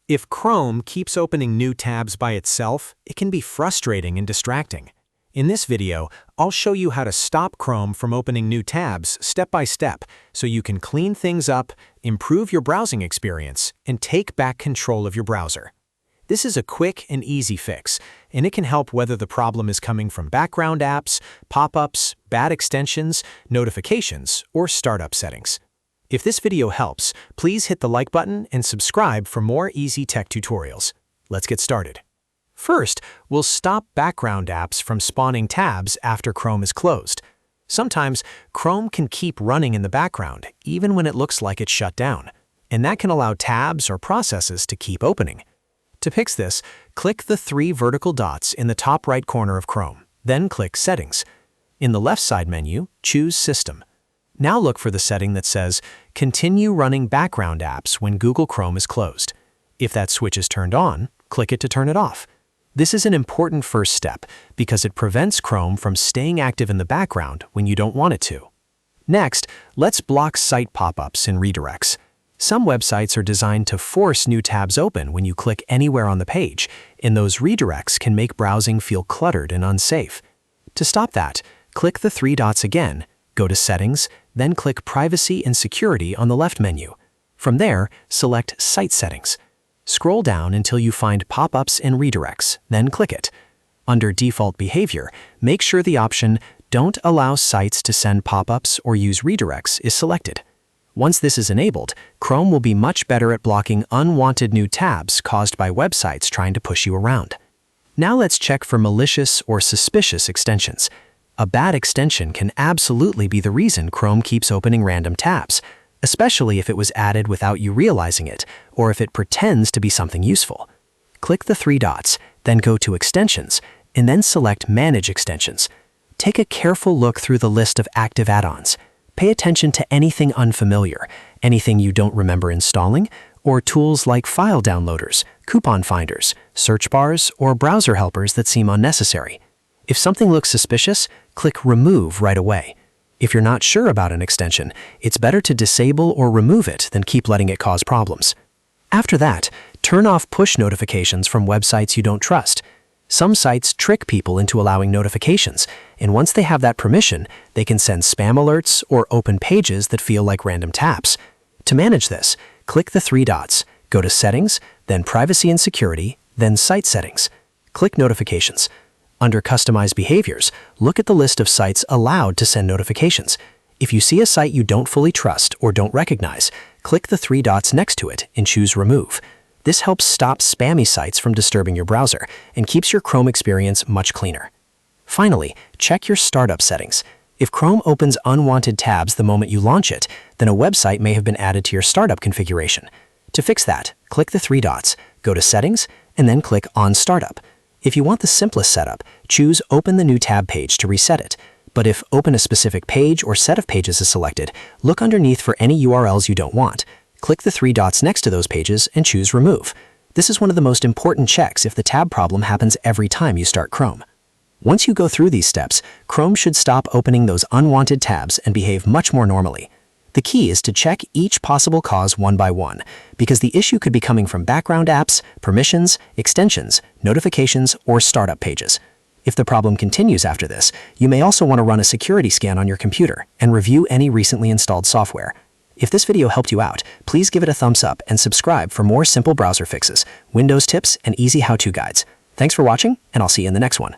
If Chrome keeps opening new tabs by itself, it can be frustrating and distracting. In this video, I'll show you how to stop Chrome from opening new tabs step by step so you can clean things up, improve your browsing experience, and take back control of your browser. This is a quick and easy fix, and it can help whether the problem is coming from background apps, pop-ups, bad extensions, notifications, or startup settings. If this video helps, please hit the like button and subscribe for more easy tech tutorials. Let's get started. First, we'll stop background apps from spawning tabs after Chrome is closed. Sometimes, Chrome can keep running in the background, even when it looks like it's shut down, and that can allow tabs or processes to keep opening. To fix this, click the three vertical dots in the top right corner of Chrome, then click Settings. In the left side menu, choose System. Now look for the setting that says Continue running background apps when Google Chrome is closed. If that switch is turned on, click it to turn it off. This is an important first step because it prevents Chrome from staying active in the background when you don't want it to. Next, let's block site pop-ups and redirects. Some websites are designed to force new tabs open when you click anywhere on the page, and those redirects can make browsing feel cluttered and unsafe. To stop that, click the three dots again, go to Settings, then click Privacy and Security on the left menu. From there, select Site Settings. Scroll down until you find pop-ups and redirects, then click it. Under Default Behavior, make sure the option Don't allow sites to send pop-ups or use redirects is selected. Once this is enabled, Chrome will be much better at blocking unwanted new tabs caused by websites trying to push you around. Now let's check for malicious or suspicious extensions. A bad extension can absolutely be the reason Chrome keeps opening random tabs, especially if it was added without you realizing it, or if it pretends to be something useful. Click the three dots, then go to Extensions, and then select Manage Extensions. Take a careful look through the list of active add-ons. Pay attention to anything unfamiliar, anything you don't remember installing, or tools like file downloaders, coupon finders, search bars, or browser helpers that seem unnecessary. If something looks suspicious, click Remove right away. If you're not sure about an extension, it's better to disable or remove it than keep letting it cause problems. After that, turn off push notifications from websites you don't trust. Some sites trick people into allowing notifications, and once they have that permission, they can send spam alerts or open pages that feel like random taps. To manage this, click the three dots, go to Settings, then Privacy and Security, then Site Settings. Click Notifications. Under Customize Behaviors, look at the list of sites allowed to send notifications. If you see a site you don't fully trust or don't recognize, click the three dots next to it and choose Remove. This helps stop spammy sites from disturbing your browser and keeps your Chrome experience much cleaner. Finally, check your startup settings. If Chrome opens unwanted tabs the moment you launch it, then a website may have been added to your startup configuration. To fix that, click the three dots, go to Settings, and then click On Startup. If you want the simplest setup, choose Open the New Tab page to reset it. But if Open a specific page or set of pages is selected, look underneath for any URLs you don't want. Click the three dots next to those pages and choose Remove. This is one of the most important checks if the tab problem happens every time you start Chrome. Once you go through these steps, Chrome should stop opening those unwanted tabs and behave much more normally. The key is to check each possible cause one by one, because the issue could be coming from background apps, permissions, extensions, notifications, or startup pages. If the problem continues after this, you may also want to run a security scan on your computer and review any recently installed software. If this video helped you out, please give it a thumbs up and subscribe for more simple browser fixes, Windows tips, and easy how-to guides. Thanks for watching, and I'll see you in the next one.